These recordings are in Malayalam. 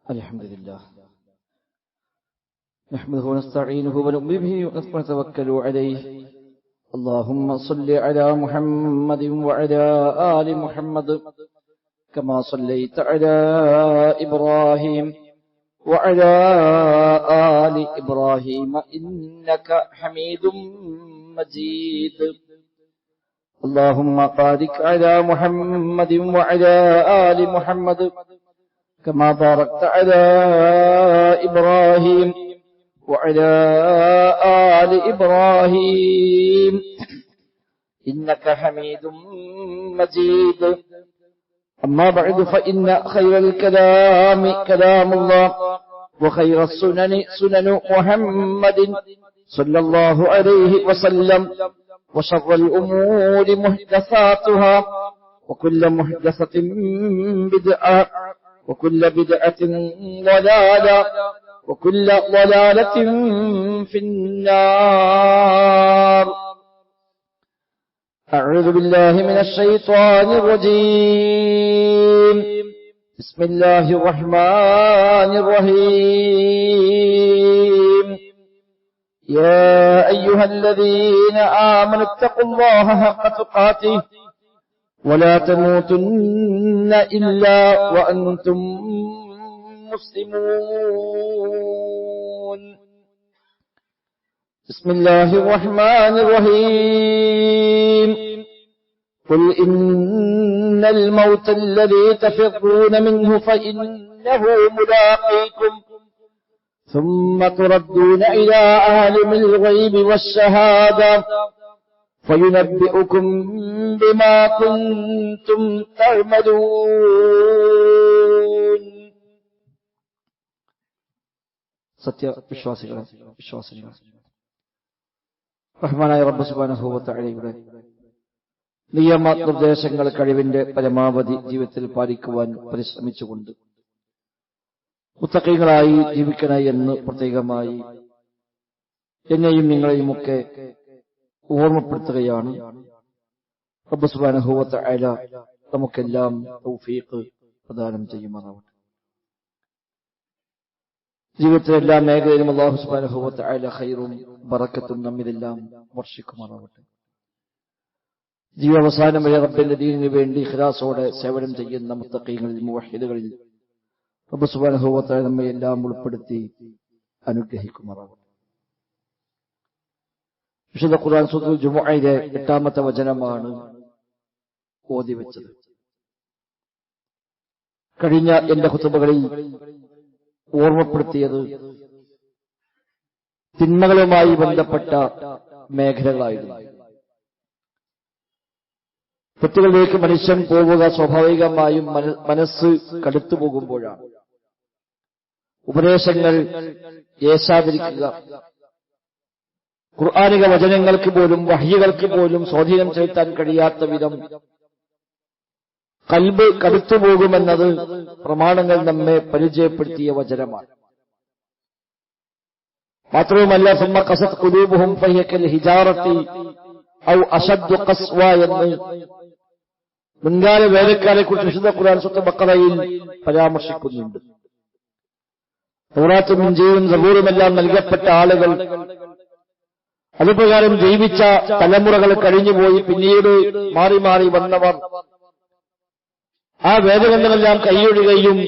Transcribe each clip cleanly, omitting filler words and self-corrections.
الحمد لله نحمده ونستعينه ونؤمن به ونتوكل عليه. اللهم صل على محمد وعلى آل محمد كما صليت على إبراهيم وعلى آل إبراهيم إنك حميد مجيد. اللهم بارك على محمد وعلى آل محمد كما باركت على إبراهيم وعلى آل إبراهيم إنك حميد مجيد. أما بعد فإن خير الكلام كلام الله وخير السنن سنن محمد صلى الله عليه وسلم وشر الأمور محدثاتها وكل محدثة بدعة وكل بدعة ضلالة وكل ضلالة في النار. أعوذ بالله من الشيطان الرجيم. بسم الله الرحمن الرحيم. يا أيها الذين آمنوا اتقوا الله حق تقاته ولا تموتن إلا وأنتم مسلمون. بسم الله الرحمن الرحيم. قل إن الموت الذي تفرون منه فإنه ملاقيكم ثم تردون إلى عالم الغيب والشهادة فينبئكم بما كنتم تعملون. സത്യവിശ്വാസികളെ റഹ്മാനായ റബ്ബ് സുബ്ഹാനഹു വ തആലയുടെ നിയമനിർദ്ദേശങ്ങൾ കഴിവിന്റെ പരമാവധി ജീവിതത്തിൽ പാലിക്കുവാൻ പരിശ്രമിച്ചുകൊണ്ട് മുത്തഖീകളായി ജീവിക്കണേ എന്ന് പ്രത്യേകമായി എന്നെയും നിങ്ങളെയുമൊക്കെ ഓർമ്മപ്പെടുത്തുകയാണ്. റബ്ബ് സുബ്ഹാനഹു വ തആല നമുക്കെല്ലാം തൗഫീഖ് പ്രദാനം ചെയ്യുമാറാവട്ടെ. ജീവിതത്തിലെ എല്ലാ മേഖലയിലും അല്ലാഹു സുബ്ഹാനഹു വ തആല ഖൈറും ബറക്കത്തും നമ്മിലെല്ലാം വർഷിക്കുമാറാവട്ടെ. ജീവാവസാനം വരെ റബ്ബിന്റെ ദീനിനു വേണ്ടി ഇഖ്ലാസോടെ സേവനം ചെയ്യുന്ന മുത്തഖീങ്ങളിൽ മുവഹ്ഹിദുകളിൽ റബ്ബ് സുബ്ഹാനഹു വ തആല നമ്മെ എല്ലാം ഉൾപ്പെടുത്തി അനുഗ്രഹിക്കുമാറാവട്ടെ. വിശുദ്ധ ഖുർആൻ സൂറത്തുൽ ജുമുഅയിലെ 8-ാമത്തെ വചനമാണ് ഓതി വെച്ചത്. കഴിഞ്ഞ എന്റെ ഖുതുബകളിൽ ഓർമ്മപ്പെടുത്തിയത് തിന്മകളുമായി ബന്ധപ്പെട്ട മേഖലകളായിരുന്നു. തെറ്റുകളിലേക്ക് മനുഷ്യൻ പോവുക സ്വാഭാവികമായും മനസ്സ് കടുത്തു പോകുമ്പോഴാണ്. ഉപദേശങ്ങൾ ഏശാതിരിക്കുക, ഖുർആനിക വചനങ്ങൾക്ക് പോലും വഹ്യികൾക്ക് പോലും സ്വാധീനം ചെലുത്താൻ കഴിയാത്ത വിധം ഖൽബ് കടുത്തുപോകുമെന്നത് പ്രമാണങ്ങൾ നമ്മെ പരിചയപ്പെടുത്തിയ വചനമാണ്. മാത്രവുമല്ല സുമ്മ ഖസത് ഖുലൂബുഹും ഫഹിയ കൽ ഹിജാറത്തി ഔ അശദ്ദു ഖസ്വ എന്ന് മുൻകാല വേദക്കാരെക്കുറിച്ച് വിശുദ്ധ ഖുർആൻ സൂറത്തുൽ ബഖറയിൽ പരാമർശിക്കുന്നുണ്ട്. തൗറാത്തും ഇൻജീലും സബൂറുമെല്ലാം നൽകപ്പെട്ട ആളുകൾ, അതുപ്രകാരം ജീവിച്ച തലമുറകൾ കഴിഞ്ഞുപോയി പിന്നീട് മാറി മാറി വന്നവർ ആ വേദഗ്രന്ഥങ്ങളെല്ലാം കൈയൊഴുകയും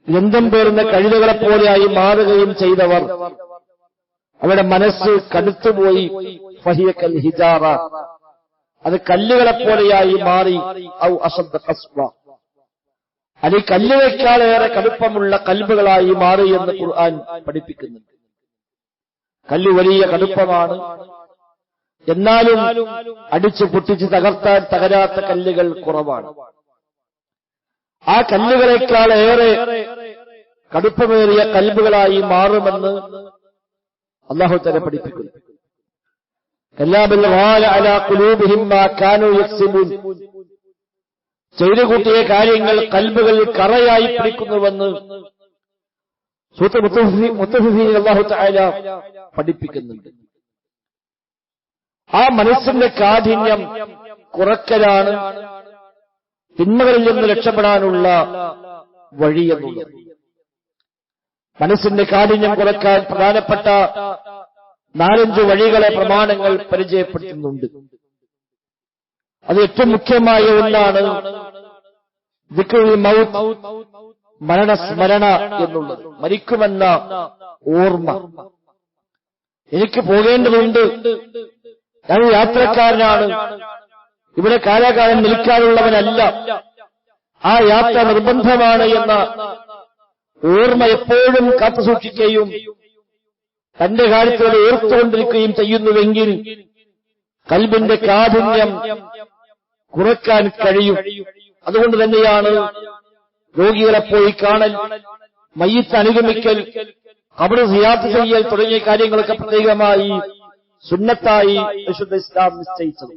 ഗന്ധം പേറുന്ന കഴുതകളെപ്പോലെയായി മാറുകയും ചെയ്തവർ, അവരുടെ മനസ്സ് കടുത്തുപോയി. ഫഹിയ കൽ ഹിജാറ, അത് കല്ലുകളെപ്പോലെയായി മാറി. ഔ അശദ്ദ ഖസ്വ, അത് കല്ലുകളേക്കാളേറെ കടുപ്പമുള്ള കൽബുകളായി മാറി എന്ന് ഖുർആൻ പഠിപ്പിക്കുന്നുണ്ട്. കല്ല് വലിയ കടുപ്പമാണ്, എന്നാലും അടിച്ചു പൊട്ടിച്ച് തകർത്താൻ തകരാത്ത കല്ലുകൾ കുറവാണ്. ആ കല്ലുകളേക്കാൾ ഏറെ കടുപ്പമേറിയ കൽബുകളായി മാറുമെന്ന് അല്ലാഹു തആല പഠിപ്പിക്കുന്നു. കല്ലാ ബൽ റാന അലാ ഖുലൂബിഹിം മാ കാനൂ യക്സിബൂൻ, ചെയ്തു കൂട്ടിയ കാര്യങ്ങൾ കൽബുകളിൽ കറയായി പിടിക്കുന്നുവെന്ന് സൂറത്തുൽ മുത്തഫിഫീൻ അല്ലാഹു തആല പഠിപ്പിക്കുന്നുണ്ട്. ആ മനസ്സിന്റെ കാഠിന്യം കുറക്കലാണ് തിന്മകളിൽ നിന്ന് രക്ഷപ്പെടാനുള്ള വഴിയെന്നുള്ളത്. മനസ്സിന്റെ കാഠിന്യം കുറയ്ക്കാൻ പ്രധാനപ്പെട്ട 4-5 വഴികളെ പ്രമാണങ്ങൾ പരിചയപ്പെടുത്തുന്നുണ്ട്. അത് ഏറ്റവും മുഖ്യമായ ഒന്നാണ് ദിക്റുൽ മൗത്ത്, മരണസ്മരണ എന്നുള്ളത്. മരിക്കുമെന്ന ഓർമ്മ. എനിക്ക് പോകേണ്ടതുണ്ട്, ഞാൻ യാത്രക്കാരനാണ്, ഇവിടെ കാലാകാലം നിൽക്കാനുള്ളവനല്ല, ആ യാത്ര നിർബന്ധമാണ് എന്ന ഓർമ്മ എപ്പോഴും കാത്തുസൂക്ഷിക്കുകയും തന്റെ കാര്യത്തിൽ ഓർത്തുകൊണ്ടിരിക്കുകയും ചെയ്യുന്നുവെങ്കിൽ കൽബിന്റെ കാഠിന്യം കുറയ്ക്കാൻ കഴിയും. അതുകൊണ്ട് തന്നെയാണ് രോഗികളെ പോയി കാണൽ, മയ്യിത്ത് അനുഗമിക്കൽ, ഖബർ സിയാറത്ത് ചെയ്യൽ തുടങ്ങിയ കാര്യങ്ങളൊക്കെ പ്രത്യേകമായി സുന്നത്തായി വിശുദ്ധ ഇസ്ലാം നിശ്ചയിച്ചത്.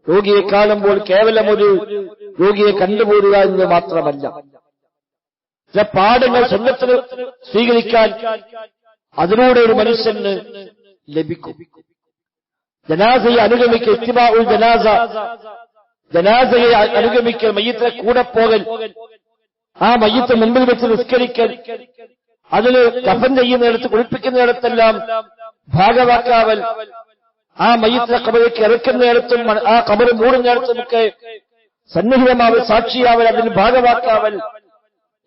രോഗിയെ കാണുമ്പോൾ കേവലം ഒരു രോഗിയെ കണ്ടുപോരുക എന്നത് മാത്രമല്ല, ചില പാഠങ്ങൾ സുന്നത്തിന് സ്വീകരിക്കാൻ അതിലൂടെ ഒരു മനുഷ്യന് ലഭിക്കും. ജനാസയെ അനുഗമിക്കൽ, ഇത്തിബാഉൽ ജനാസ, ജനാസയെ അനുഗമിക്കൽ, മയ്യിത്തിനെ കൂടെ പോകൽ, ആ മയ്യിത്ത് മുമ്പിൽ വെച്ച് നിസ്കരിക്കൽ, അതിന് കഫൻ ചെയ്യുന്നിടത്ത് കുളിപ്പിക്കുന്നിടത്തെല്ലാം ഭാഗവാക്കാവൽ, ആ മയ്യിത്തിനെ ഖബറിലേക്ക് ഇറക്കുന്നിടത്തും ആ ഖബർ മൂടുന്നിടത്തുമൊക്കെ സന്നിഹിതമാവൽ, സാക്ഷിയാവൽ, അതിന് ഭാഗവാക്കാവൽ,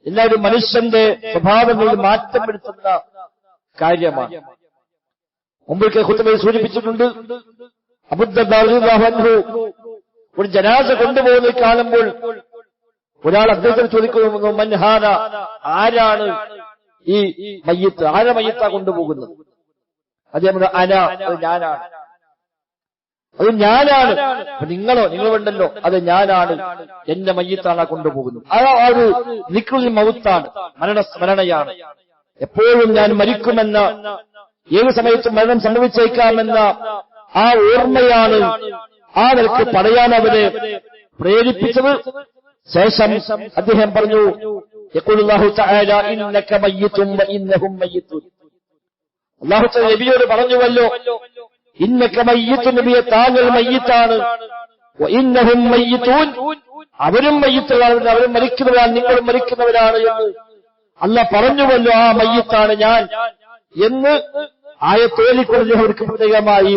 എല്ലാവരും മനുഷ്യന്റെ സ്വഭാവങ്ങളിൽ മാറ്റം വരുത്തുന്ന കാര്യമാണ്. മുമ്പൊരിക്കൽ ഖുതുബയിൽ സൂചിപ്പിച്ചിട്ടുണ്ട്, അബൂദർദാ റളിയല്ലാഹു അൻഹു ഒരു ജനാസ കൊണ്ടുപോകുന്നത് കാണുമ്പോൾ ഒരാൾ അദ്ദേഹത്തിന് ചോദിക്കുന്നു, മൻ ഹാദ, ആരാണ് ഈ മയ്യിത്ത്, ആരെ മയ്യിത്താ കൊണ്ടുപോകുന്നത്? അദ്ദേഹം അന, അത് ഞാനാണ്, അത് ഞാനാണ്. നിങ്ങളോ, നിങ്ങളുണ്ടല്ലോ, അത് ഞാനാണ്, എന്റെ മയ്യിത്താണ് കൊണ്ടുപോകുന്നത്. ആ ഒരു ദിക്റുൽ മൗത്താണ്, മരണസ്മരണയാണ്. എപ്പോഴും ഞാൻ മരിക്കുമെന്ന, ഏത് സമയത്തും മരണം സംഭവിച്ചേക്കാമെന്ന ആ ഓർമ്മയാണ് ആ നിലക്ക് പറയാൻ അവരെ പ്രേരിപ്പിച്ചത്. ശേഷം അദ്ദേഹം പറഞ്ഞു, യഖൂലുല്ലാഹു തആല ഇന്നക മയ്യിതുൻ വഇന്നഹും മയ്യിതുൻ. അല്ലാഹു തആല നബിയോട് പറഞ്ഞുവല്ലോ, ഇന്നക മയ്യിതുൻ, നബിയെ താങ്കൾ മയ്യിത്താണ്, വഇന്നഹും മയ്യിതുൻ, അവരും മയ്യിത്തുകളാണ്, അവരും മരിക്കുന്നവരാണ്, നിങ്ങളും മരിക്കുന്നവരാണ് എന്ന് അല്ലാഹ് പറഞ്ഞുവല്ലോ. ആ മയ്യിത്താണ് ഞാൻ എന്ന് ആയത്തോലിക്കൊണ്ട് അവർക്ക് പ്രത്യേകമായി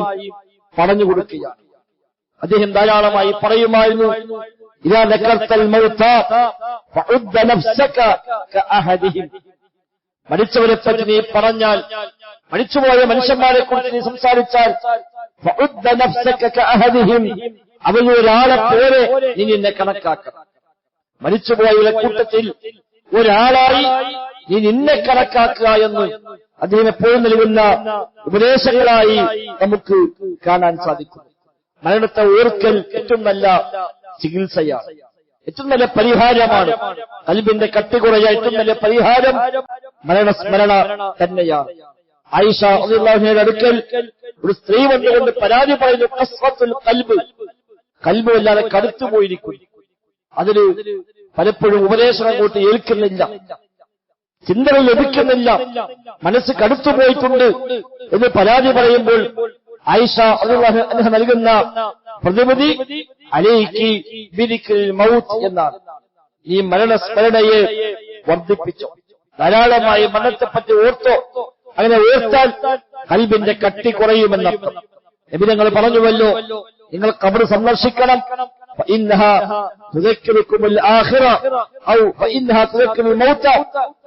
പറഞ്ഞു കൊടുക്കുകയാണ്. അദ്ദേഹം ധാരാളമായി പറയുമായിരുന്നു, ഇദാ ദക്കർതൽ മൗത ഫഉദ്ദ നഫ്സക കഅഹദിഹിം. മരിച്ചവരെ പറ്റി നീ പറഞ്ഞാൽ, മരിച്ചുപോയ മനുഷ്യന്മാരെ കുറിച്ച് നീ സംസാരിച്ചാൽ, ഫഉദ്ദ നഫ്സക കഅഹദിഹിം, അവരിൽ ഒരാളെ പോലെ നീ നിന്നെ കണക്കാക്കണം. മരിച്ചുപോയവരുടെ കൂട്ടത്തിൽ ഒരാളായി നീ നിന്നെ കണക്കാക്കുക എന്ന് അദ്ദേഹം എപ്പോഴും നൽകുന്ന ഉപദേശങ്ങളായി നമുക്ക് കാണാൻ സാധിക്കും. മരണത്തെ ഓർക്കൽ ഏറ്റവും നല്ല ചികിത്സയാണ്, ഏറ്റവും നല്ല പരിഹാരമാണ്. ഖൽബിന്റെ കട്ടി കുറയാൻ ഏറ്റവും നല്ല പരിഹാരം മരണസ്മരണ തന്നെയാണ്. ആയിഷ റളിയല്ലാഹു അൻഹയുടെ അടുക്കൽ ഒരു സ്ത്രീ വന്നുകൊണ്ട് പരാതി പറയുന്നു, ഖസ്വത്തുൽ ഖൽബ്, ഖൽബ് വല്ലാതെ കടുത്തുപോയിരിക്കുന്നു, അതിന് പലപ്പോഴും ഉപദേശം അങ്ങോട്ട് ഏൽക്കുന്നില്ല, ചിന്തകൾ ലഭിക്കുന്നില്ല, മനസ്സ് കടുത്തുപോയിട്ടുണ്ട് എന്ന് പരാതി പറയുമ്പോൾ ആയിഷ റളിയല്ലാഹു അൻഹ നൽകുന്ന പ്രതിവിധി അലൈകി ബിദിക്രിൽ മൗത്ത് എന്നാണ്. ഈ മരണസ്മരണയെ വർദ്ധിപ്പിച്ചോ, ധാരാളമായി മരണത്തെപ്പറ്റി ഓർത്തോ. അങ്ങനെ ഓർത്താൽ ഖൽബിന്റെ കട്ടി കുറയുമെന്നർത്ഥം. നബി തങ്ങൾ പറഞ്ഞുവല്ലോ, നിങ്ങൾ ഖബർ സന്ദർശിക്കണം, ഫഇന്നഹാ തുദക്കിറുകുൽ ആഖിറ ഔ ഫഇന്നഹാ തുദക്കിറുൽ മൗത.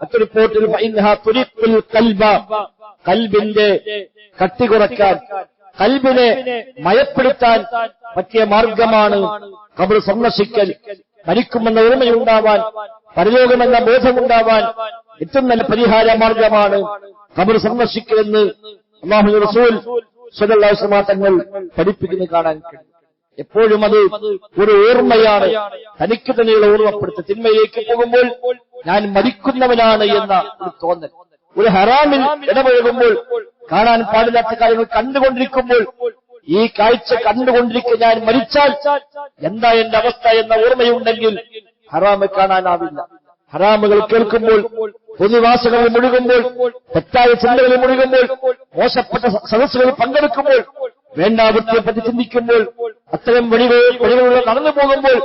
മറ്റൊരു റിപ്പോർട്ടിൽ ഫഇന്നഹാ തുരിഖുൽ ഖൽബ, ഖൽബിന്റെ കട്ടി കുറയ്ക്കാൻ, ഖൽബിനെ മയപ്പെടുത്താൻ പറ്റിയ മാർഗമാണ് ഖബർ സന്ദർശിക്കൽ. മരിക്കുമെന്ന ഓർമ്മയുണ്ടാവാൻ, പരലോകമെന്ന ബോധമുണ്ടാവാൻ ഏറ്റവും നല്ല പരിഹാര മാർഗമാണ് ഖബർ സന്ദർശിക്കലെന്ന് അല്ലാഹുവിന്റെ റസൂൽ സ്വല്ലല്ലാഹു അലൈഹി വസല്ലം തങ്ങൾ പഠിപ്പിക്കുന്നത് കാണാൻ കഴിയും. എപ്പോഴും അത് ഒരു ഓർമ്മയാണ്, തനിക്ക് തന്നെയുള്ള ഓർമ്മപ്പെടുത്തൽ. തിന്മയിലേക്ക് പോകുമ്പോൾ ഞാൻ മരിക്കുന്നവനാണ് എന്ന ഒരു തോന്നൽ, ഒരു ഹറാമിൽ ഇടപഴകുമ്പോൾ, കാണാൻ പാടില്ലാത്ത കാര്യങ്ങൾ കണ്ടുകൊണ്ടിരിക്കുമ്പോൾ, ഈ കാഴ്ച കണ്ടുകൊണ്ടിരിക്കുക ഞാൻ മരിച്ചാൽ എന്താ എന്റെ അവസ്ഥ എന്ന ഓർമ്മയുണ്ടെങ്കിൽ ഹറാമ് കാണാനാവില്ല. ഹറാമുകൾ കേൾക്കുമ്പോൾ, പൊതുവാസങ്ങളിൽ മുഴുകുമ്പോൾ, തെറ്റായ ചിന്തകളിൽ മുഴുകുമ്പോൾ, മോശപ്പെട്ട സദസ്സുകളിൽ പങ്കെടുക്കുമ്പോൾ, വേണ്ടാവൃത്തിയെപ്പറ്റി ചിന്തിക്കുമ്പോൾ, അത്തരം വഴികളിലൂടെ നടന്നു പോകുമ്പോൾ,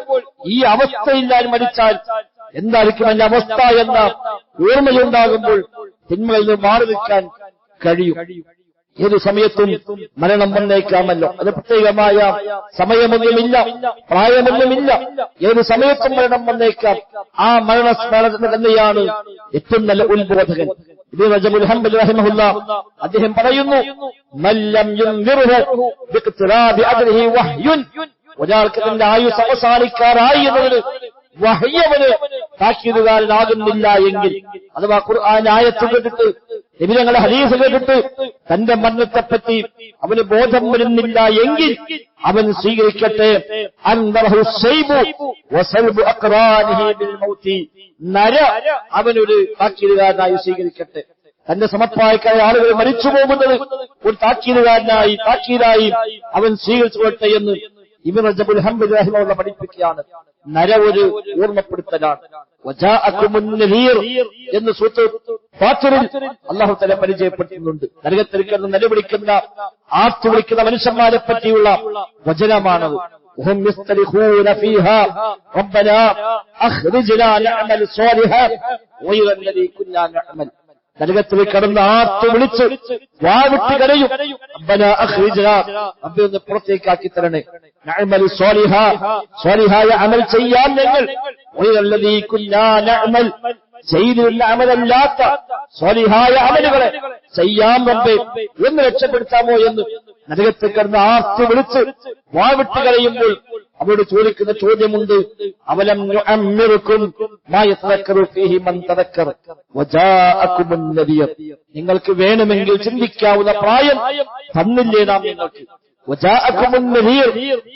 ഈ അവസ്ഥയിൽ ഞാൻ മരിച്ചാൽ എന്തായിരിക്കും എന്റെ അവസ്ഥ എന്ന ഓർമ്മയുണ്ടാകുമ്പോൾ തിന്മകളിൽ നിന്ന് മാറി നിൽക്കാൻ കഴിയും. ഏത് സമയത്തും മരണം വന്നേക്കാമല്ലോ. അത് പ്രത്യേകമായ സമയമൊന്നുമില്ല, പ്രായമൊന്നുമില്ല. ഏത് സമയത്തും മരണം വന്നേക്കാം. ആ മരണസ്മരണ തന്നെയാണ് ഏറ്റവും നല്ല ഉത്ബോധകൻ. ഇബ്നു റജബുൽ ഹംബലി റഹിമഹുല്ലാഹ് അദ്ദേഹം പറയുന്നു, മല്ലം യുൻദിറുഹു ബിഖ്തിറാബി അജ്രിഹി വഹ്യുൻ. ഒരാൾക്ക് തന്റെ ആയുസ് അവസാനിക്കാറായി എന്നതിന് വഹ്യവന് താക്കീതുകാരനാകുന്നില്ല എങ്കിൽ, അഥവാ ഖുർആൻ ആയത്ത് കേട്ടിട്ട് നബി തങ്ങളുടെ ഹദീസ് കേട്ടിട്ട് തന്റെ മരണത്തെപ്പറ്റി അവന് ബോധം വരുന്നില്ല എങ്കിൽ അവൻ സ്വീകരിക്കട്ടെ നര അവനൊരു താക്കീതുകാരനായി സ്വീകരിക്കട്ടെ. തന്റെ സമപ്രായക്കായ ആളുകൾ മരിച്ചു പോകുന്നത് ഒരു താക്കീതായി അവൻ സ്വീകരിച്ചുകൊള്ളട്ടെ എന്ന് ഇബ്നു റജബുൽ ഹംബലി റഹിമഹുല്ലാഹ് പഠിപ്പിക്കുകയാണ്. നര ഒരു ഓർമ്മപ്പെടുത്തലാണ്. വജാഅകുമുൻ നദീർ എന്ന് സൂറത്തുൽ ഫാത്തിറിൽ അല്ലാഹു തആല പരിചയപ്പെടുത്തുന്നുണ്ട്. നരകത്തിൽ കിടന്ന് നിലവിളിക്കുന്ന ആർത്തുവിളിക്കുന്ന മനുഷ്യന്മാരെ പറ്റിയുള്ള വചനമാണത്. വഹും യസ്തരിഖൂന ഫീഹാ റബ്ബനാ അഖ്രിജ്നാ നഅമൽ സ്വാലിഹാൻ ഗൈറ അല്ലദീ കുന്നാ നഅമൽ. നരകത്തിൽ കിടന്ന് ആർത്തു വിളിച്ച് വാവിട്ട് കരയും, റബ്ബനാ അഖ്രിജ്നാ, റബ്ബേ ഒന്ന് പുറത്തേക്കാക്കി തരണേ, നഅമൽ സ്വാലിഹായ അമൽ ചെയ്യാൻ ഞങ്ങൾ, ഗൈറ അല്ലദീ കുന്നാ നഅമൽ, ചെയ്തിരുന്ന അമലല്ലാത്ത സ്വാലിഹായ അമലുകളെ ചെയ്യാൻ റബ്ബേ എന്ന് രക്ഷപ്പെടുത്താമോ എന്ന് നരകത്തിൽ കിടന്ന് ആർത്തു വിളിച്ച് വാവിട്ട് കരയുമ്പോൾ അവരോട് ചോദിക്കുന്ന ചോദ്യമുണ്ട്, അവലം നുഅമ്മിറുക്കും മാ യതദക്കറു ഫീഹി മൻ തദക്കർ വജാഅകുമുൻ നദിർ. നിങ്ങൾക്ക് വേണമെങ്കിൽ ചിന്തിക്കാവുന്ന പ്രായം തന്നില്ലേ നാം നിങ്ങൾക്ക്? വജാഅകുമുൻ നദിർ,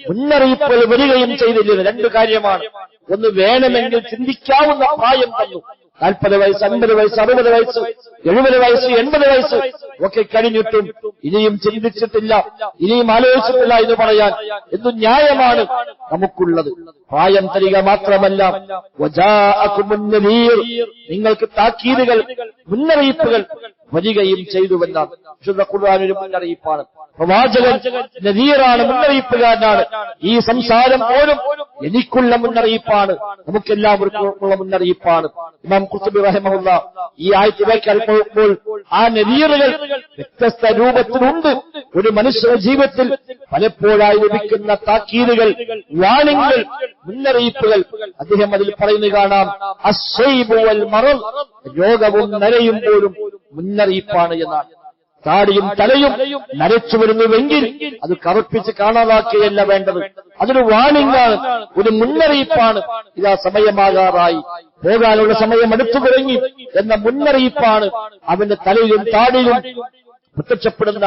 മുന്നറിയിപ്പുകൾ വരികയും ചെയ്തില്ലേ? രണ്ടു കാര്യമാണ്. ഒന്ന്, വേണമെങ്കിൽ ചിന്തിക്കാവുന്ന പ്രായം തന്നു. 40 വയസ്സ്, 50 വയസ്സ്, 60 വയസ്സ്, 70 വയസ്സ്, 80 വയസ്സ് ഒക്കെ കഴിഞ്ഞിട്ടും ഇനിയും ചിന്തിച്ചിട്ടില്ല, ഇനിയും ആലോചിച്ചിട്ടില്ല എന്ന് പറയാൻ എന്തു ന്യായമാണ് നമുക്കുള്ളത്? പ്രായം തരിക മാത്രമല്ല, വജാഅകുമുൻ നദീർ, നിങ്ങൾക്ക് താക്കീതുകൾ, മുന്നറിയിപ്പുകൾ വരികയും ചെയ്തുവെന്നാണ്. വിശുദ്ധ ഖുർആൻ ഒരു മുന്നറിയിപ്പാണ്. പ്രവാചകൻ നദീറാണ്, മുന്നറിയിപ്പുകാരനാണ്. ഈ സംസാരം പോലും എനിക്കുള്ള മുന്നറിയിപ്പാണ്, നമുക്കെല്ലാവർക്കും ഉള്ള മുന്നറിയിപ്പാണ്. ഇമാം ഖുർത്തുബി റഹിമഹുല്ലാഹ് ഈ ആയത്ത് വ്യാഖ്യാനിക്കുമ്പോൾ ആ നദീറുകൾ വ്യത്യസ്ത രൂപത്തിലുണ്ട്. ഒരു മനുഷ്യന്റെ ജീവിതത്തിൽ പലപ്പോഴായി ലഭിക്കുന്ന താക്കീതുകൾ, വാണിംഗുകൾ, മുന്നറിയിപ്പുകൾ അദ്ദേഹം അതിൽ പറയുന്നത് കാണാം. അശ്ശൈബു വൽ മറദ്, രോഗവും നരയും പോലും മുന്നറിയിപ്പാണ് എന്നാണ്. താടിയും തലയും നരച്ചു വരുന്നുവെങ്കിൽ അത് കറുപ്പിച്ച് കാണാതാക്കുകയല്ല വേണ്ടത്, അതൊരു വാണിംഗാണ്, ഒരു മുന്നറിയിപ്പാണ്. ഇതാ സമയമാകാറായി, പോകാനുള്ള സമയം അടുത്തു തുടങ്ങി എന്ന മുന്നറിയിപ്പാണ് അവന്റെ തലയിലും താടിയിലും പ്രത്യക്ഷപ്പെടുന്ന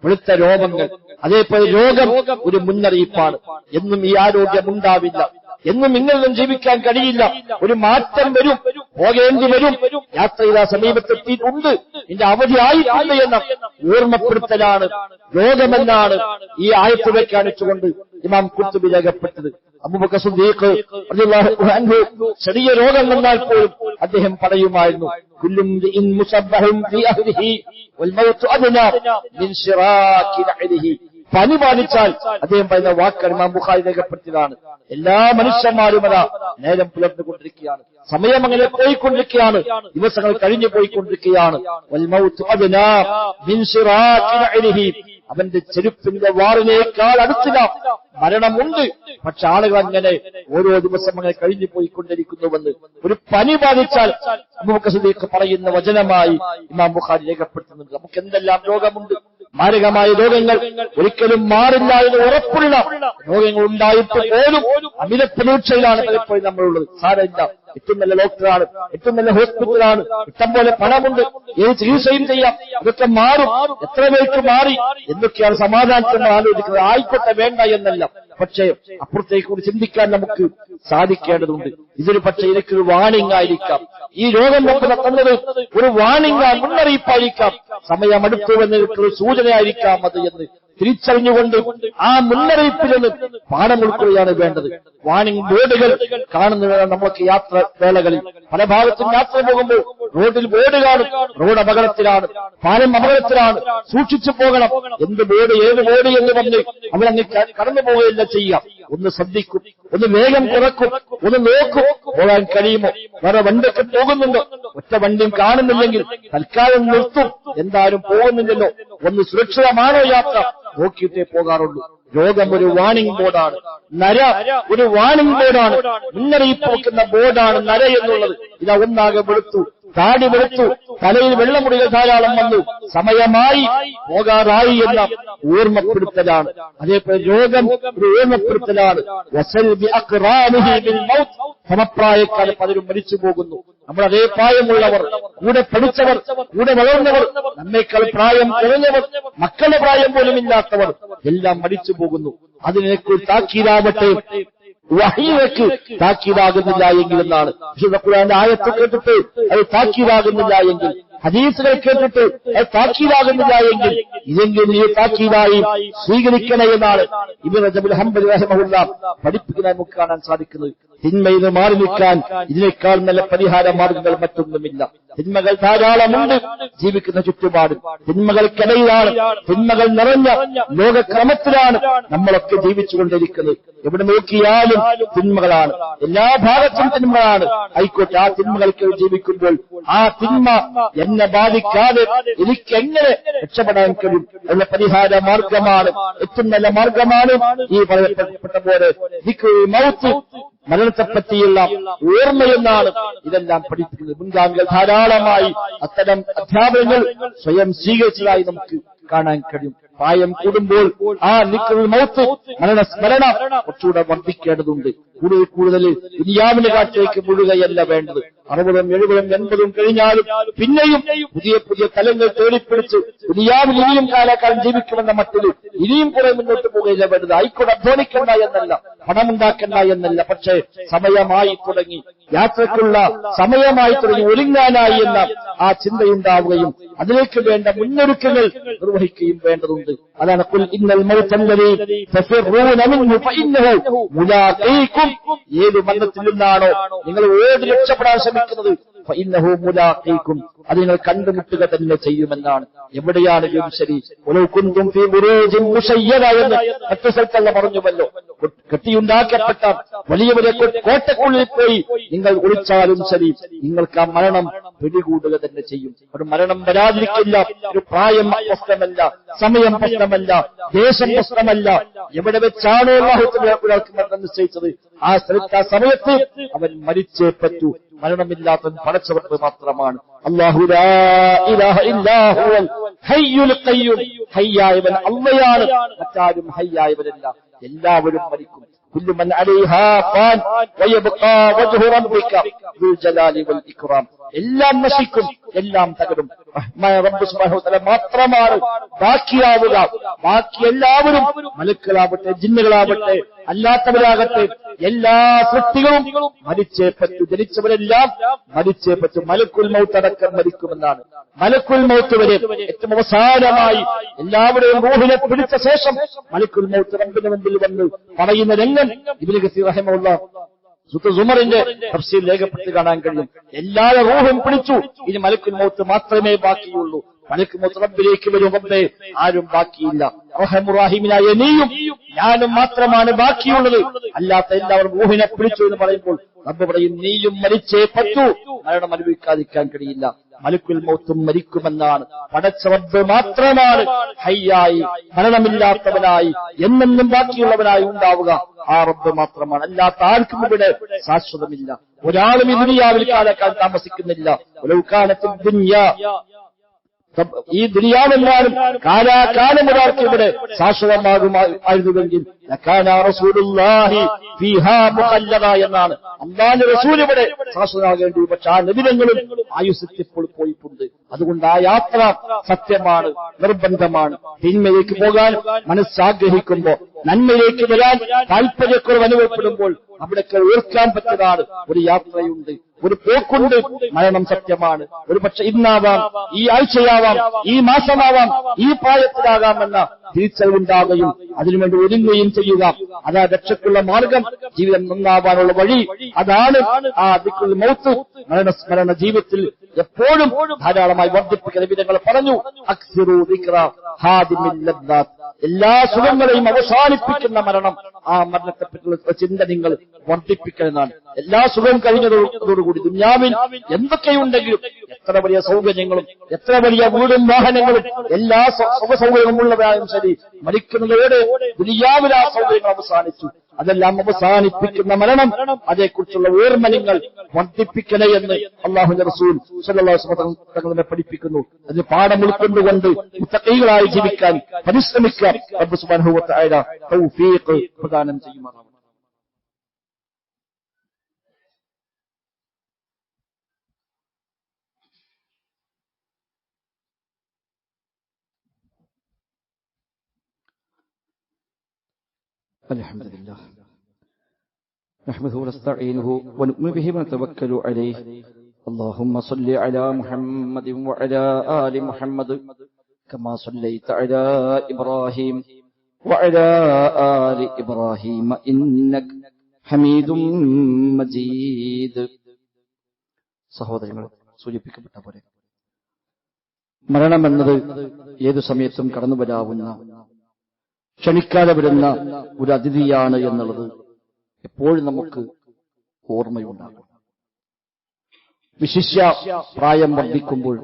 വെളുത്ത രോഗങ്ങൾ. അതേപോലെ രോഗം ഒരു മുന്നറിയിപ്പാണ്. എന്നും ഈ ആരോഗ്യം ഉണ്ടാവില്ല, എന്നും ഇങ്ങനൊന്നും ജീവിക്കാൻ കഴിയില്ല, ഒരു മാറ്റം വരും, പോകേണ്ടി വരും, യാത്ര ചെയ്ത സമീപത്തെത്തിയിട്ടുണ്ട്, ഇതിന്റെ അവധി ആയിട്ടുണ്ട് എന്ന ഓർമ്മപ്പെടുത്തലാണ് രോഗമെന്നാണ് ഈ ആയത്ത് വ്യാഖ്യാനിച്ചുകൊണ്ട് ഇമാം ഖുർത്തുബി രേഖപ്പെട്ടത്. അബൂബക്കർ സിദ്ദീഖ് റളിയല്ലാഹു അൻഹു ചെറിയ രോഗം വന്നാൽ പോലും അദ്ദേഹം പറയുമായിരുന്നു, കുല്ലും ഇൻ മുസബ്ബഹും ഫീ അഹ്ലിഹി വൽ മൗതു അദ്നാ മിൻ ശിറാക്കി നഅലിഹി. പനി ബാധിച്ചാൽ അദ്ദേഹം പറയുന്ന വാക്കാണ് ഇമാം ബുഖാരി രേഖപ്പെടുത്തിയതാണ്. എല്ലാ മനുഷ്യന്മാരും അതാ നേരം പുലർന്നുകൊണ്ടിരിക്കുകയാണ്, സമയം അങ്ങനെ പോയിക്കൊണ്ടിരിക്കുകയാണ്, ദിവസങ്ങൾ കഴിഞ്ഞു പോയിക്കൊണ്ടിരിക്കുകയാണ്. വൽ മൗതു അദ്നാ മിൻ ശിറാക്കി നഅലിഹി, അവന്റെ ചെരുപ്പിന്റെ വാറിനേക്കാൾ അടുത്തില്ല മരണമുണ്ട്. പക്ഷെ ആളുകൾ അങ്ങനെ ഓരോ ദിവസം അങ്ങനെ കഴിഞ്ഞു പോയിക്കൊണ്ടിരിക്കുന്നുവെന്ന് ഒരു പനി ബാധിച്ചാൽ അബൂബക്കർ സിദ്ദീഖ് പറയുന്ന വചനമായി ഇമാം ബുഖാരി രേഖപ്പെടുത്തുന്നുണ്ട്. നമുക്ക് എന്തെല്ലാം രോഗമുണ്ട്, മാരകമായ രോഗങ്ങൾ, ഒരിക്കലും മാറില്ല എന്ന് ഉറപ്പുള്ള രോഗങ്ങൾ ഉണ്ടായിട്ട് പോലും അമിത പ്രതീക്ഷയിലാണ് പലപ്പോഴും നമ്മളുള്ളത്. സാരമില്ല, ഏറ്റവും നല്ല ഡോക്ടറാണ്, ഏറ്റവും നല്ല ഹോസ്പിറ്റലാണ്, ഇഷ്ടംപോലെ പണമുണ്ട്, ഏത് ചികിത്സയും ചെയ്യാം, അതൊക്കെ മാറും, എത്ര പേർക്ക് മാറി എന്നൊക്കെയാണ് സമാധാനത്തിൽ ആലോചിക്കുന്നത്. ആയിക്കോട്ടെ, വേണ്ട എന്നല്ല, പക്ഷേ അപ്പുറത്തേക്ക് കൂടി ചിന്തിക്കാൻ നമുക്ക് സാധിക്കേണ്ടതുണ്ട്. ഇതൊരു പക്ഷേ എനിക്കൊരു വാണിംഗ് ആയിരിക്കാം, ഈ രോഗം നമുക്ക് തന്നത് ഒരു വാണിംഗ്, മുന്നറിയിപ്പായിരിക്കാം, സമയം അടുത്തുവെന്നൊരു സൂചനയായിരിക്കാം അത് എന്ന് തിരിച്ചറിഞ്ഞുകൊണ്ട് ആ മുന്നറിയിപ്പിൽ നിന്ന് പാഠം ഉൾക്കൊള്ളുകയാണ് വേണ്ടത്. വാണിംഗ് ബോർഡുകൾ കാണുന്നതാണ് നമ്മൾക്ക് യാത്ര വേളകളിൽ. പല ഭാഗത്തും യാത്ര പോകുമ്പോൾ റോഡിൽ ബോർഡ് കാണും, റോഡ് അപകടത്തിലാണ്, പാലം അപകടത്തിലാണ്, സൂക്ഷിച്ചു പോകണം. എന്ത് ബോർഡ്, ഏത് ബോർഡ് എന്ന് പറഞ്ഞ് അവരങ്ങ് കടന്നു പോവുകയല്ല ചെയ്യാം. ഒന്ന് ശ്രദ്ധിക്കും, ഒന്ന് വേഗം കുറക്കും, ഒന്ന് നോക്കും, പോകാൻ കഴിയുമോ, വേറെ വണ്ടിയൊക്കെ പോകുന്നുണ്ടോ, ഒറ്റ വണ്ടിയും കാണുന്നില്ലെങ്കിൽ തൽക്കാലം നിർത്തും, എന്തായാലും പോകുന്നില്ലല്ലോ, ഒന്ന് സുരക്ഷിതമാണോ യാത്ര നോക്കിയിട്ടേ പോകാറുള്ളൂ. രോഗം ഒരു വാണിംഗ് ബോർഡാണ്, നര ഒരു വാണിംഗ് ബോർഡാണ്, മുന്നറിയിപ്പ് വെക്കുന്ന ബോർഡാണ് നര എന്നുള്ളത്. ഇതാ ഒന്നാകെ വെളുത്തു, താടി വെളുത്തു, തലയിൽ വെള്ളമുടികൾ ധാരാളം വന്നു, സമയമായി പോകാറായി എന്ന ഓർമ്മപ്പെടുത്തലാണ്. അതേപോലെ രോഗം ഒരു ഓർമ്മപ്പെടുത്തലാണ്. സമപ്രായക്കാരെ പലരും മരിച്ചു പോകുന്നു. നമ്മൾ അതേ പ്രായമുള്ളവർ, കൂടെ പഠിച്ചവർ, കൂടെ വളർന്നവർ, നമ്മേക്കാൾ പ്രായം കുറഞ്ഞവർ, മക്കളുടെ പ്രായം പോലും ഇല്ലാത്തവർ എല്ലാം മരിച്ചു പോകുന്നു. അതിനേക്കുൾ താക്കീതാവട്ടെ, വഹീക്ക് താക്കീതാകുന്നില്ല എങ്കിൽ എന്നാണ്. വിശുദ്ധ ഖുർആന്റെ ആയത്ത് കേട്ടിട്ട് അത് താക്കീതാകുന്നില്ല എങ്കിൽ, ഹദീസുകൾ കേട്ടിട്ട് അത് താക്കീതാകുന്നില്ല എങ്കിൽ, ഇതെങ്കിൽ ഈ താക്കീതായി സ്വീകരിക്കണേ എന്നാണ് ഇബ്നു റജബുൽ ഹംബലി റഹിമഹുല്ലാഹ് പഠിപ്പിക്കുന്നത് നമുക്ക് കാണാൻ സാധിക്കുന്നത്. തിന്മയിൽ നിന്ന് മാറി നിൽക്കാൻ ഇതിനേക്കാൾ നല്ല പരിഹാര മാർഗങ്ങൾ മറ്റൊന്നുമില്ല. തിന്മകൾ ധാരാളമുണ്ട് ജീവിക്കുന്ന ചുറ്റുപാട്, തിന്മകൾക്കിടയിലാണ്, തിന്മകൾ നിറഞ്ഞ ലോകക്രമത്തിലാണ് നമ്മളൊക്കെ ജീവിച്ചുകൊണ്ടിരിക്കുന്നത്. എവിടെ നോക്കിയാലും തിന്മകളാണ്, എല്ലാ ഭാഗത്തും തിന്മകളാണ്. ആയിക്കോട്ടെ, ആ തിന്മകൾക്ക് ജീവിക്കുമ്പോൾ ആ തിന്മ എന്നെ ബാധിക്കാതെ എനിക്കെങ്ങനെ രക്ഷപ്പെടാൻ കഴിയും എന്ന പരിഹാര മാർഗമാണ്, ഏറ്റവും നല്ല മാർഗമാണ് ഈ പറയപ്പെട്ട പോലെ മൗത്ത്, മരണത്തെപ്പറ്റിയുള്ള ഓർമ്മയെന്നാണ് ഇതെല്ലാം പഠിപ്പിക്കുന്നത്. മുൻഗാമികൾ ധാരാളമായി അത്തരം അധ്യാപനങ്ങൾ സ്വയം സ്വീകരിച്ചതായി നമുക്ക് കാണാൻ കഴിയും. പ്രായം കൂടുമ്പോൾ ആ നിൽക്കുന്ന മൗത്ത്, മരണസ്മരണ കുറച്ചുകൂടെ വർദ്ധിക്കേണ്ടതുണ്ട്. കൂടുതൽ കൂടുതൽ ദുനിയാവിന്റെ കാറ്റിലേക്ക് മുഴുകയല്ല വേണ്ടത്. 60, 70, 80 കഴിഞ്ഞാലും പിന്നെയും പുതിയ പുതിയ തലങ്ങൾ തേടിപ്പിടിച്ച് ദുനിയാവിൽ ഇനിയും കാലക്കാലം ജീവിക്കുമെന്ന മട്ടിൽ ഇനിയും കുറെ മുന്നോട്ട് പോകുകയില്ല വേണ്ടത്. ആയിക്കോട്ടെ, അധ്വാനിക്കണ്ട എന്നല്ല, പണമുണ്ടാക്കണ്ട എന്നല്ല, പക്ഷേ സമയമായി തുടങ്ങി, യാത്രയ്ക്കുള്ള സമയമായി തുടങ്ങി, ഒരുങ്ങാനായി എന്ന ആ ചിന്തയുണ്ടാവുകയും അതിലേക്ക് വേണ്ട മുന്നൊരുക്കങ്ങൾ നിർവഹിക്കുകയും വേണ്ടതുണ്ട്. അതാണ് ഖുൽ ഇന്നൽ മൗതല്ലദീ തഫിറൂന മിൻഹു ഫഇന്നഹു മുലാഖീകും. ഏത് മരണത്തിൽ നിന്നാണോ നിങ്ങൾ ഓടി രക്ഷപ്പെടാൻ ശ്രമിക്കുന്നത്, ഫഇന്നഹു മുലാഖീകും, അത് നിങ്ങൾ കണ്ടുമുട്ടുക തന്നെ ചെയ്യുമെന്നാണ്. എവിടെയാണ് ശരി, വലൗ കുന്തും ഫീ ബുറൂജിൻ മുശയ്യദ എന്ന് മറ്റു സ്ഥലത്തല്ല പറഞ്ഞുവല്ലോ. കെട്ടിയുണ്ടാക്കപ്പെട്ട വലിയ വലിയ കോട്ടക്കുള്ളിൽ പോയി നിങ്ങൾ ഒളിച്ചാലും ശരി, നിങ്ങൾക്ക് ആ മരണം പിടികൂടുക തന്നെ ചെയ്യും. ഒരു മരണം വരാതിരിക്കില്ല. ഒരു പ്രായം പ്രശ്നമല്ല, സമയം പ്രശ്നമല്ല, ദേശം പ്രശ്നമല്ല. എവിടെ വെച്ചാണോ ഒരാൾക്ക് മരണം നിശ്ചയിച്ചത് ആ സ്ഥലത്ത് ആ സമയത്ത് അവൻ മരിച്ചേ പറ്റൂ. മരണമില്ലാത്തവൻ പടച്ചവർക്ക് മാത്രമാണ്. അല്ലാഹു ലാ ഇലാഹ ഇല്ലാ ഹുവൽ ഹയ്യുൽ ഖയ്യൂം. ഹയ്യായവൻ അല്ലാഹുവാണ്, മറ്റാരും ഹയ്യായവനല്ല. എല്ലാവരും മരിക്കും. കുല്ലു മൻ അലൈഹാ ഫാൻ വയബ്ഖാ വജ്ഹു റബ്ബിക ദുൽ ജലാലി വൽ ഇക്റാം. എല്ലാം നശിക്കും, എല്ലാം തകരും. റബ്ബ് സുബ്ഹാനഹു വ തആല മാത്രമാണ് ബാക്കിയാവുക. ബാക്കി എല്ലാവരും, മലക്കുകളാവട്ടെ, ജിന്നുകളാവട്ടെ, അല്ലാത്തവരാകട്ടെ, എല്ലാ സൃഷ്ടികളും മരിച്ചേ പറ്റൂ. ജനിച്ചവരെല്ലാം മരിച്ചേ പറ്റൂ. മലക്കുൽ മൗത്ത് അടക്കം മരിക്കുമെന്നാണ്. മലക്കുൽ മൗത്ത് വരെ ഏറ്റവും അവസാനമായി എല്ലാവരുടെയും റൂഹിനെ പിടിച്ച ശേഷം മലക്കുൽ മൗത്ത് റബ്ബിന്റെ മുമ്പിൽ വന്ന് പറയുന്ന രംഗം ഇബ്നു കസീർ റഹിമഹുല്ലാഹ് സൂറത്തുൽ സുമറിന്റെ തഫ്സീർ രേഖപ്പെടുത്തി കാണാൻ കഴിയും. എല്ലാവരും റൂഹും പിടിച്ചു, ഇനി മലക്കുൽ മൗത്ത് മാത്രമേ ബാക്കിയുള്ളൂ. മലക്കുൽ മൗത്ത് റബ്ബിലേക്ക് വരും, റബ്ബേ ആരും ബാക്കിയില്ല, അർഹമുർ റഹീമിനായ നീയും ഞാനും മാത്രമാണ് ബാക്കിയുള്ളത്, അല്ലാത്ത എല്ലാവരും റൂഹിനെ പിടിച്ചു എന്ന് പറയുമ്പോൾ റബ്ബ് പറയും, നീയും മരിച്ചേ പറ്റൂ, മരണം അനുഭവിക്കാതിരിക്കാൻ കഴിയില്ല. മലക്കുൽ മൗത്തും മരിക്കുമെന്നാണ്. പടച്ച റബ്ബ് മാത്രമാണ് ഹയ്യായി, മരണമില്ലാത്തവനായി, എന്നെന്നും ബാക്കിയുള്ളവനായി ഉണ്ടാവുക. ആ റബ്ബ് മാത്രമാണ്. അല്ലാത്ത ആർക്കും ഇവിടെ ശാശ്വതമില്ല. ഒരാളും ഈ ദുനിയാവിൽ കാലക്കാലം താമസിക്കുന്നില്ല. ഈ ദുനിയാവെന്നാലും കാലാകാലം ഒരാൾക്ക് ഇവിടെ ശാശ്വതമാകുമായിരുന്നുവെങ്കിൽ എന്നാണ് അല്ലാഹുവിന്റെ റസൂൽ ഇവിടെ ശാശ്വതമാകേണ്ടി. പക്ഷെ ആ നബിതങ്ങളും ആയുസ്സിപ്പോൾ പോയിട്ടുണ്ട്. അതുകൊണ്ട് ആ യാത്ര സത്യമാണ്, നിർബന്ധമാണ്. തിന്മയിലേക്ക് പോകാൻ മനസ്സാഗ്രഹിക്കുമ്പോൾ, നന്മയിലേക്ക് വരാൻ താല്പര്യക്കുറവ് അനുഭവപ്പെടുമ്പോൾ അവിടേക്ക് ഓർക്കാൻ പറ്റുന്നതാണ് ഒരു യാത്രയുണ്ട്. ഒരു പോക്കുണ്ട്, മരണം സത്യമാണ്. ഒരു പക്ഷെ ഇന്നാവാം, ഈ ആഴ്ചയാവാം, ഈ മാസമാവാം, ഈ പ്രായത്തിലാകാമെന്ന തിരിച്ചറിവുണ്ടാകുകയും അതിനുവേണ്ടി ഒരുങ്ങുകയും ചെയ്യുക. അതാ രക്ഷയ്ക്കുള്ള മാർഗം, ജീവിതം നന്നാവാനുള്ള വഴി. അതാണ് ആ ദിക്റുൽ മൗത്ത്, മരണ ജീവിതത്തിൽ എപ്പോഴും ധാരാളമായി വർദ്ധിപ്പിക്കുന്ന വിധങ്ങൾ പറഞ്ഞു. അക്സിറു ദിക്റ ഹാദിമിൽ ലദ്ദാത്ത്, എല്ലാ സുഖങ്ങളെയും അവസാനിപ്പിക്കുന്ന മരണം, ആ മരണത്തെപ്പറ്റിയുള്ള ചിന്ത നിങ്ങൾ വർദ്ധിപ്പിക്കുന്നതാണ്. എല്ലാ സുഖം കഴിഞ്ഞതോടുകൂടി ദുനിയാവിൽ എന്തൊക്കെയുണ്ടെങ്കിലും, എത്ര വലിയ സൗകര്യങ്ങളും എത്ര വലിയ വീടും വാഹനങ്ങളും എല്ലാ സുഖസൗകര്യമുള്ളവരായും ശരി, മരിക്കുന്നതോടെ ദുനിയാവിൽ ആ സൗകര്യങ്ങൾ അവസാനിച്ചു. അതെല്ലാം അവസാനിപ്പിക്കുന്ന മരണം, അതേക്കുറിച്ചുള്ള ഓർമ്മ നിങ്ങൾ വർദ്ധിപ്പിക്കണേ എന്ന് അല്ലാഹുവിന്റെ റസൂൽ സ്വല്ലല്ലാഹു അലൈഹി വസല്ലം തങ്ങളെ പഠിപ്പിക്കുന്നു. അതിന് പാഠം ഉൾക്കൊണ്ടുകൊണ്ട് മുത്തഖീകളായി ജീവിക്കാൻ പരിശ്രമിക്കാൻ റബ്ബ് സുബ്ഹാനഹു വ തആല തൗഫീഖ് പ്രദാനം ചെയ്യുമാറാവട്ടെ. الحمد لله نحمده ونستعينه ونؤمن به ونتوكل عليه اللهم صل على محمد وعلى آل محمد كما صليت على إبراهيم وعلى آل إبراهيم إنك حميد مجيد. സഹോദരങ്ങൾ, സൂചിപ്പിക്കപ്പെട്ട പോലെ മരണമെന്നത് ഏതു സമയത്തും കടന്നു വരാവുന്ന, ക്ഷണിക്കാതെ വരുന്ന ഒരു അതിഥിയാണ് എന്നുള്ളത് എപ്പോഴും നമുക്ക് ഓർമ്മയുണ്ടാകും. വിശിഷ്യ പ്രായം വർദ്ധിക്കുമ്പോൾ,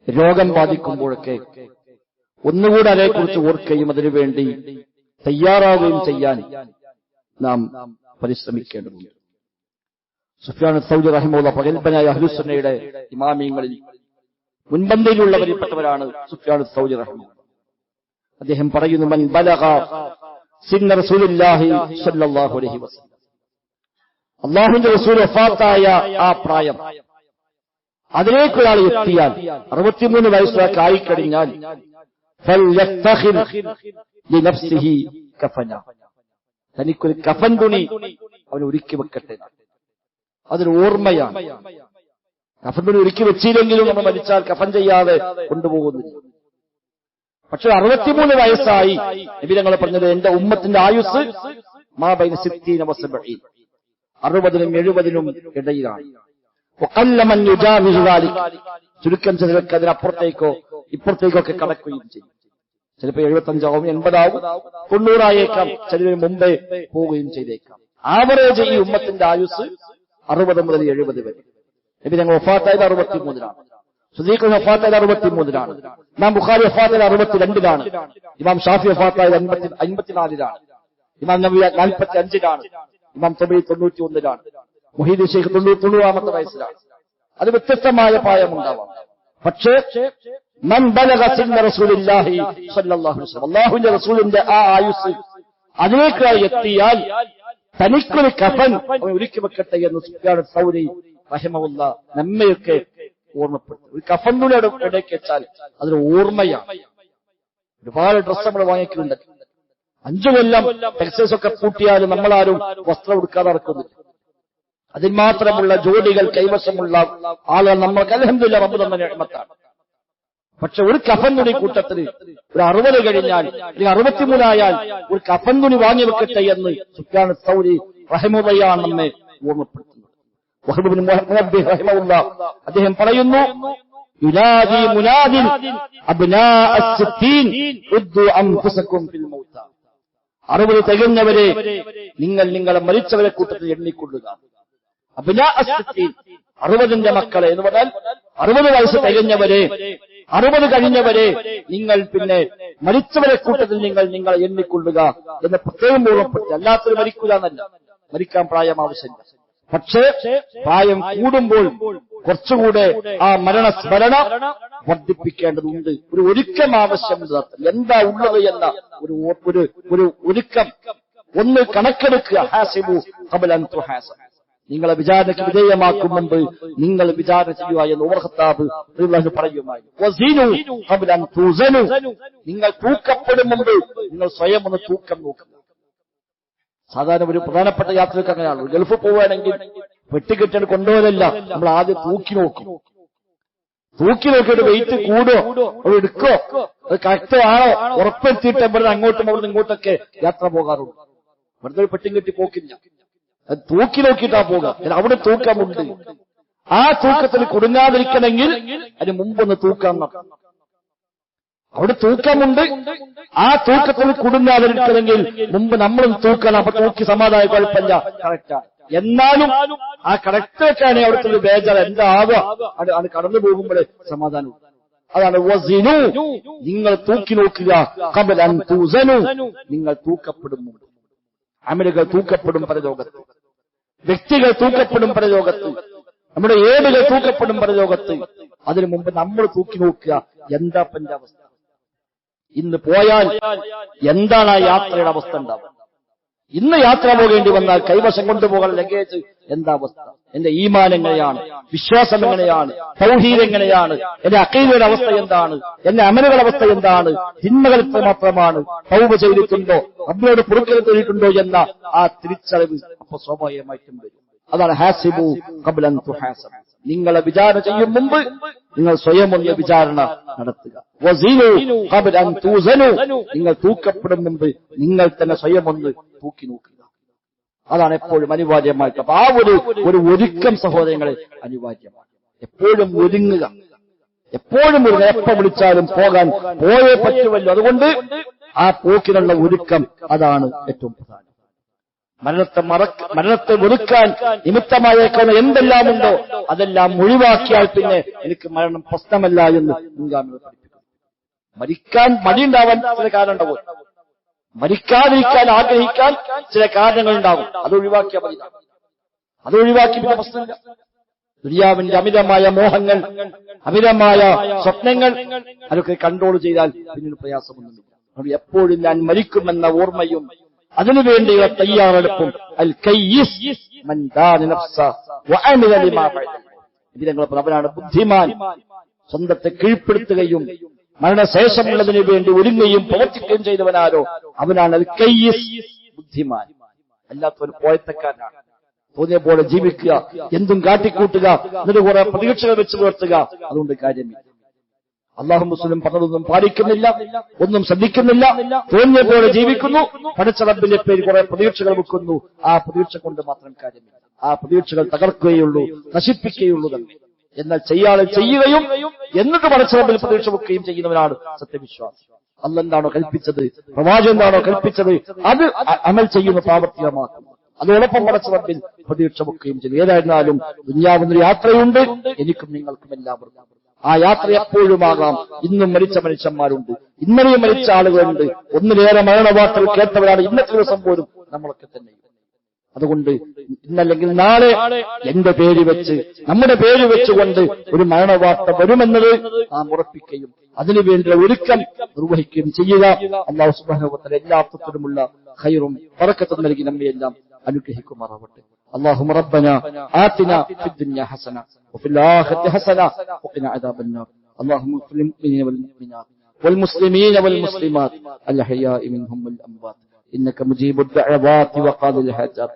രോഗം ബാധിക്കുമ്പോഴൊക്കെ ഒന്നുകൂടെ അതേക്കുറിച്ച് ഓർക്കുകയും അതിനുവേണ്ടി തയ്യാറാവുകയും ചെയ്യാൻ നാം പരിശ്രമിക്കേണ്ടതുണ്ട്. സുഫ്യാൻ സൗദി റഹിമഹുല്ലാഹ് പ്രഗൽഭനായ അഹ്ലുസുന്നയുടെ ഇമാമിയങ്ങളിൽ മുൻപന്തിയിലുള്ളവരിൽപ്പെട്ടവരാണ് സുഫ്യാൻ സൗദി റഹിമഹുല്ലാഹ്. അദ്ദേഹം പറയുന്നു, മൻ ബലഗ സിന്ന റസൂലുള്ളാഹി സ്വല്ലല്ലാഹു അലൈഹി വസല്ലം, അല്ലാഹുവിന്റെ റസൂൽ വഫാത്തായ ആ പ്രായം, അതിലേക്കൊരാൾ എത്തിയാൽ, 63 വയസ്സൊക്കെ ആയിക്കഴിഞ്ഞാൽ, ഫൽയത്തഖിൽ ലിനഫ്സിഹി കഫന, തനിക്കൊരു കഫൻ തുണി അവൻ ഒരുക്കി വെക്കട്ടെ. അതൊരു ഓർമ്മയാണ്. കഫൻ തുണി ഒരുക്കി വെച്ചില്ലെങ്കിലും നമ്മൾ മരിച്ചാൽ കഫൻ ചെയ്യാതെ കൊണ്ടുപോകുന്നില്ല. പക്ഷെ 63 വയസ്സായി നബി തങ്ങൾ പറഞ്ഞത്, എന്റെ ഉമ്മത്തിന്റെ ആയുസ് മാ ബൈന 60 വ 70, 60നും 70നും ഇടയിലാണ്. വഖല്ലമൻ യുജാവിസു ദാലിക, ചുരുക്കം ചിലർക്ക് അതിനപ്പുറത്തേക്കോ ഇപ്പുറത്തേക്കോ ഒക്കെ കടക്കുകയും ചെയ്യും. ചിലപ്പോൾ 75 ആവും, 80 ആവും, 90 ആയേക്കാം, ചിലർ മുമ്പേ പോവുകയും ചെയ്തേക്കാം. ആവറേജ് ഈ ഉമ്മത്തിന്റെ ആയുസ് 60 മുതൽ 70 വരെ. നബി തങ്ങൾ വഫാത്തായത് 63-ലാണ്. സുദീഖ് വഫാത്തായത് 63-ലാണ്. ഇമാം ബുഖാരി വഫാത്തായത് 62-ലാണ്. ഇമാം ഷാഫി വഫാത്തായത് 54-ലാണ്. ഇമാം നബവി 45-ലാണ്. ഇമാം തബരി 91-ലാണ്. മുഹീദ്ദീൻ ശൈഖ് 90-ാമത്തെ വയസ്സിലാണ്. അത് വ്യത്യസ്തമായ പ്രായമുണ്ടാവാം. പക്ഷേ മൻ ബലഗ സിന്ന റസൂലുള്ളാഹി സ്വല്ലല്ലാഹു അലൈഹി വസല്ലം, അല്ലാഹുവിന്റെ റസൂലിന്റെ ആ ആയുസ് അതിലേക്കായി എത്തിയാൽ തനിക്കൊരു കഫൻ ഒരുക്കി വെക്കട്ടെ എന്ന് സുഫ്യാൻ സൗരി റഹിമഹുല്ലാഹ് നമ്മയൊക്കെ ഓർമ്മപ്പെടുത്തും. ഒരു കഫൻ തുണി ഇടയ്ക്ക് വെച്ചാൽ അതൊരു ഓർമ്മയാണ്. ഒരുപാട് ഡ്രസ്സ് നമ്മൾ വാങ്ങിക്കുന്നുണ്ട്. 5 കൊല്ലം ടെക്സൈസ് ഒക്കെ പൂട്ടിയാലും നമ്മളാരും വസ്ത്രം എടുക്കാതെ നടക്കുന്നില്ല. അതിൽ മാത്രമുള്ള ജോലികൾ കൈവശമുള്ള ആളുകൾ നമ്മൾക്ക് അൽഹംദുലില്ലാഹ് റബ്ബ് തന്ന നിഅമത്താണ്. പക്ഷെ ഒരു കഫൻ തുണി കൂട്ടത്തിൽ ഒരു 60 കഴിഞ്ഞാൽ, അല്ലെങ്കിൽ 63 ആയാൽ ഒരു കഫൻ തുണി വാങ്ങി വെക്കട്ടെ എന്ന് സുഫ്യാൻ സൗരി റഹിമഹുല്ലാഹ് നമ്മെ ഓർമ്മപ്പെടുത്തുന്നു. വഹബ് ഇബ്നു മുഹബ്ബിഹ് റഹിമഹുല്ലാഹ് അദ്ദേഹം പറയുന്നു, യുനാദി മുനാദിൻ അബ്നാ അസ്-സിത്തീൻ ഉദ്ദു അൻഫുസകും ഫിൽ മൗത, 60 തികഞ്ഞവരെ നിങ്ങൾ നിങ്ങളെ മരിച്ചവരെ കൂട്ടത്തിൽ എണ്ണിക്കൊള്ളുക. അബ്നാ അസ്-സിത്തീൻ, 60ന്റെ മക്കളെ എന്ന് പറഞ്ഞാൽ 60 വയസ്സ് തികഞ്ഞവരെ, 60 കഴിഞ്ഞവരെ നിങ്ങൾ പിന്നെ മരിച്ചവരെ കൂട്ടത്തിൽ നിങ്ങളെ എണ്ണിക്കൊള്ളുക എന്ന് പ്രത്യേകം ഓർമ്മപ്പെടുത്തി. അല്ലാത്തൊരു മരിക്കുക എന്നല്ല, മരിക്കാൻ പ്രായം ആവശ്യമില്ല. പക്ഷേ പ്രായം കൂടുമ്പോൾ കുറച്ചുകൂടെ ആ മരണസ്മരണ വർദ്ധിപ്പിക്കേണ്ടതുണ്ട്. ഒരു ഒരുക്കം ആവശ്യമുണ്ട്. എന്താ ഉള്ളത് എന്ന ഒരു ഒരുക്കം ഒന്ന് കണക്കെടുക്കുക. ഹാസിബു ഖബല അൻ തുഹാസബ്, നിങ്ങളെ വിചാരണയ്ക്ക് വിധേയമാക്കും മുമ്പ് നിങ്ങൾ വിചാരണ ചെയ്യുക എന്ന് ഉമർ ഖത്താബ് റളിയല്ലാഹു പറയുമായി. വസീനു ഖബല അൻ തുസനു, നിങ്ങൾ തൂക്കപ്പെടും മുമ്പ് നിങ്ങൾ സ്വയം ഒന്ന് തൂക്കം നോക്കുക. സാധാരണ ഒരു പ്രധാനപ്പെട്ട യാത്രയ്ക്ക് അങ്ങനെയാണ്. ഗൾഫ് പോവുകയാണെങ്കിൽ പെട്ടിക്കെട്ടിട്ട് കൊണ്ടുപോകലല്ല, നമ്മൾ ആദ്യം തൂക്കി നോക്കും. തൂക്കി നോക്കിയിട്ട് വെയിറ്റ് കൂടോ അത് എടുക്കോ അത് കറക്റ്റ് ആണോ ഉറപ്പെടുത്തിയിട്ട് ഇവിടുന്ന് അങ്ങോട്ടും അവിടുന്ന് ഇങ്ങോട്ടൊക്കെ യാത്ര പോകാറുണ്ട്. വെറുതെ ഒരു പെട്ടിയും കെട്ടി പോക്കില്ല, അത് തൂക്കി നോക്കിയിട്ടാ പോകാം. അവിടെ തൂക്കമുണ്ട്. ആ തൂക്കത്തിൽ കുടുങ്ങാതിരിക്കണമെങ്കിൽ അതിന് മുമ്പൊന്ന് തൂക്കാൻ നോക്കാം. അവിടെ തൂക്കമുണ്ട്, ആ തൂക്കത്തിൽ കുടുങ്ങാതിരിക്കണമെങ്കിൽ മുമ്പ് നമ്മളൊന്ന് തൂക്കണം. അപ്പൊ തൂക്കി സമാധാന കുഴപ്പമില്ല, കറക്റ്റാണ്. എന്നാലും ആ കറക്റ്റൊക്കെയാണ് അവിടുത്തെ ഒരു ബേജാറ്, എന്താവുക അത് കടന്നു പോകുമ്പോഴേ സമാധാനം. അതാണ് വസിനു, നിങ്ങൾ തൂക്കി നോക്കുക. ഖബല അൻ തുസനു, നിങ്ങൾ തൂക്കപ്പെടും. അമലുകൾ തൂക്കപ്പെടും പരലോകത്ത്, വ്യക്തികൾ തൂക്കപ്പെടും പരലോകത്ത്, നമ്മുടെ ഏടുകൾ തൂക്കപ്പെടും പരലോകത്ത്. അതിനു മുമ്പ് നമ്മൾ തൂക്കി നോക്കുക, എന്താ എന്റെ അവസ്ഥ. ഇന്ന് പോയാൽ എന്താണ് ആ യാത്രയുടെ അവസ്ഥ ഉണ്ടാവുക? ഇന്ന് യാത്ര പോകേണ്ടി വന്നാൽ കൈവശം കൊണ്ടുപോകാൻ ലഗേജ് എന്താ അവസ്ഥ? എന്റെ ഈമാൻ എങ്ങനെയാണ്, വിശ്വാസം എങ്ങനെയാണ്, തൗഹീദ് എങ്ങനെയാണ്, എന്റെ അഖീദയുടെ അവസ്ഥ എന്താണ്, എന്റെ അമലുകളുടെ അവസ്ഥ എന്താണ്, തിന്മകൾ മാത്രമാണ്, തൗബ ചെയ്തിട്ടുണ്ടോ, റബ്ബിനോട് പൊറുക്കൽ ചെയ്തിട്ടുണ്ടോ എന്ന ആ തിരിച്ചറിവ് അപ്പൊ സ്വാഭാവികമായിട്ടും വരും. അതാണ് ഹാസിബു ഖബ്ല അൻ തുഹാസബ്. നിങ്ങളെ വിചാരണ ചെയ്യും മുമ്പ് നിങ്ങൾ സ്വയം ഒന്ന് വിചാരണ നടത്തുക. വസിനു ഖബ്ല അൻ തുസനു, നിങ്ങൾ തൂക്കപ്പെടും മുമ്പ് നിങ്ങൾ തന്നെ സ്വയം ഒന്ന് തൂക്കി നോക്കുക. അതാണ് എപ്പോഴും അനിവാര്യമായിട്ട്. അപ്പൊ ആ ഒരു ഒരുക്കം സഹോദരങ്ങളെ അനിവാര്യമാണ്. എപ്പോഴും ഒരുങ്ങുക, എപ്പോഴും ഒരു എപ്പ വിളിച്ചാലും പോകാൻ പോയേ പറ്റുമല്ലോ. അതുകൊണ്ട് ആ പോക്കിനുള്ള ഒരുക്കം അതാണ് ഏറ്റവും പ്രധാനം. മരണത്തെ വെറുക്കാൻ നിമിത്തമായേക്കുന്ന എന്തെല്ലാം ഉണ്ടോ അതെല്ലാം ഒഴിവാക്കിയാൽ പിന്നെ എനിക്ക് മരണം പ്രശ്നമല്ല എന്ന് മുൻഗാമികൾ പഠിപ്പിക്കുന്നു. മരിക്കാൻ മടിയുണ്ടാവാൻ ചില കാരണം ഉണ്ടാവും, മരിക്കാതിരിക്കാൻ ആഗ്രഹിക്കാൻ ചില കാരണങ്ങൾ ഉണ്ടാകും. അത് ഒഴിവാക്കിയാൽ മതി. അത് ഒഴിവാക്കി പിന്നെ പ്രശ്നമില്ല. ദുനിയാവിന്റെ അമിതമായ മോഹങ്ങൾ, അമിതമായ സ്വപ്നങ്ങൾ അതൊക്കെ കൺട്രോൾ ചെയ്താൽ പിന്നീട് പ്രയാസമൊന്നുമില്ല. അത് എപ്പോഴും ഞാൻ മരിക്കുമെന്ന ഓർമ്മയും അതിനുവേണ്ടിയുള്ള തയ്യാറെടുപ്പും. അൽ കയ്യിസ് മൻ ദാന നഫ്സ വഅമില ലിമാ ബഅദ. ഇതിനങ്ങൾ അവനാണ് ബുദ്ധിമാൻ, സ്വന്തത്തെ കീഴ്പ്പെടുത്തുകയും മരണശേഷമുള്ളതിനു വേണ്ടി ഒരുങ്ങുകയും പ്രവർത്തിക്കുകയും ചെയ്തവനാരോ അവനാണ് അൽ കയ്യിസ്, ബുദ്ധിമാൻ. അല്ലാത്തൊരു പോയത്തക്കാരനാണ്. തോന്നിയ പോലെ ജീവിക്കുക, എന്തും കാട്ടിക്കൂട്ടുക, എന്നിട്ട് കുറെ പ്രതീക്ഷകൾ വെച്ച് പുലർത്തുക, അതുകൊണ്ട് കാര്യമില്ല. അല്ലാഹു മുസ്ലിം പറഞ്ഞതൊന്നും പാലിക്കുന്നില്ല, ഒന്നും ശ്രദ്ധിക്കുന്നില്ല, തോന്നിയ പോലെ ജീവിക്കുന്നു, പഠിച്ച റബ്ബിന്റെ പേര് കുറെ പ്രതീക്ഷകൾ വെക്കുന്നു. ആ പ്രതീക്ഷ കൊണ്ട് മാത്രം കാര്യമില്ല. ആ പ്രതീക്ഷകൾ തകർക്കുകയുള്ളൂ, നശിപ്പിക്കുകയുള്ളൂ തന്നെ. എന്നാൽ ചെയ്യാതെ ചെയ്യുകയും എന്നിട്ട് പഠിച്ച റബ്ബിൽ പ്രതീക്ഷ വെക്കുകയും ചെയ്യുന്നവനാണ് സത്യവിശ്വാസി. അല്ലാഹ് എന്താണോ കൽപ്പിച്ചത്, പ്രവാചകൻ എന്താണോ കൽപ്പിച്ചത്, അത് അമൽ ചെയ്യുന്ന പ്രാവർത്തികമാക്കുന്നു. അതോടൊപ്പം പഠിച്ച റബ്ബിൽ പ്രതീക്ഷ വെക്കുകയും ചെയ്യും. ഏതായിരുന്നാലും ദുനിയാവിനൊരു യാത്രയുണ്ട്, എനിക്കും നിങ്ങൾക്കും എല്ലാവർക്കും. ആ യാത്ര എപ്പോഴുമാകാം. ഇന്നും മരിച്ച മനുഷ്യന്മാരുണ്ട്, ഇന്നലെയും മരിച്ച ആളുകളുണ്ട്, ഒന്നിലേറെ മരണവാർത്തകൾ കേട്ടവരാണ് ഇന്നത്തെ ദിവസം പോലും നമ്മളൊക്കെ തന്നെ. അതുകൊണ്ട് ഇന്നല്ലെങ്കിൽ നാളെ എന്റെ പേര് വെച്ച്, നമ്മുടെ പേര് വെച്ചുകൊണ്ട് ഒരു മരണവാർത്ത വരുമെന്നത് നാം ഉറപ്പിക്കുകയും അതിനുവേണ്ടിയുള്ള ഒരുക്കം നിർവഹിക്കുകയും ചെയ്യുക. അല്ലാഹു സുബ്ഹാനഹു വ തആല എല്ലാ അർത്ഥത്തിലുമുള്ള ഖൈറും ബറക്കത്തും നൽകി നമ്മയെല്ലാം അനുഗ്രഹിക്കുമാറാവട്ടെ. اللهم ربنا آتنا في الدنيا حسنة وفي الآخرة حسنة وقنا عذاب النار. اللهم اغفر للمؤمنين والمؤمنات والمسلمين والمسلمات الأحياء منهم والأموات إنك مجيب الدعوات وقاضي الحاجات.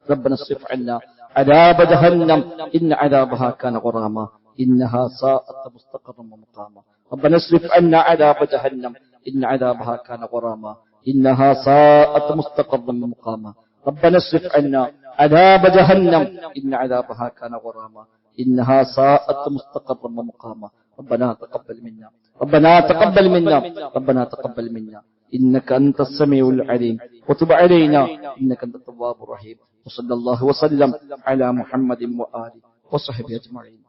ربنا اصرف عنا عذاب جهنم إن عذابها كان غراما إنها ساءت مستقرا ومقاما. ربنا اصرف عنا عذاب جهنم إن عذابها كان غراما إنها ساءت مستقرا ومقاما. ربنا اصرف عنا عذاب جهنم إن عذابها كان غراما إنها ساءت مستقرا ومقاما. ربنا تقبل منا ربنا تقبل منا ربنا تقبل منا إنك أنت السميع العليم وتب علينا إنك أنت التواب الرحيم. وصلى الله وسلم على محمد وآله وصحبه أجمعين.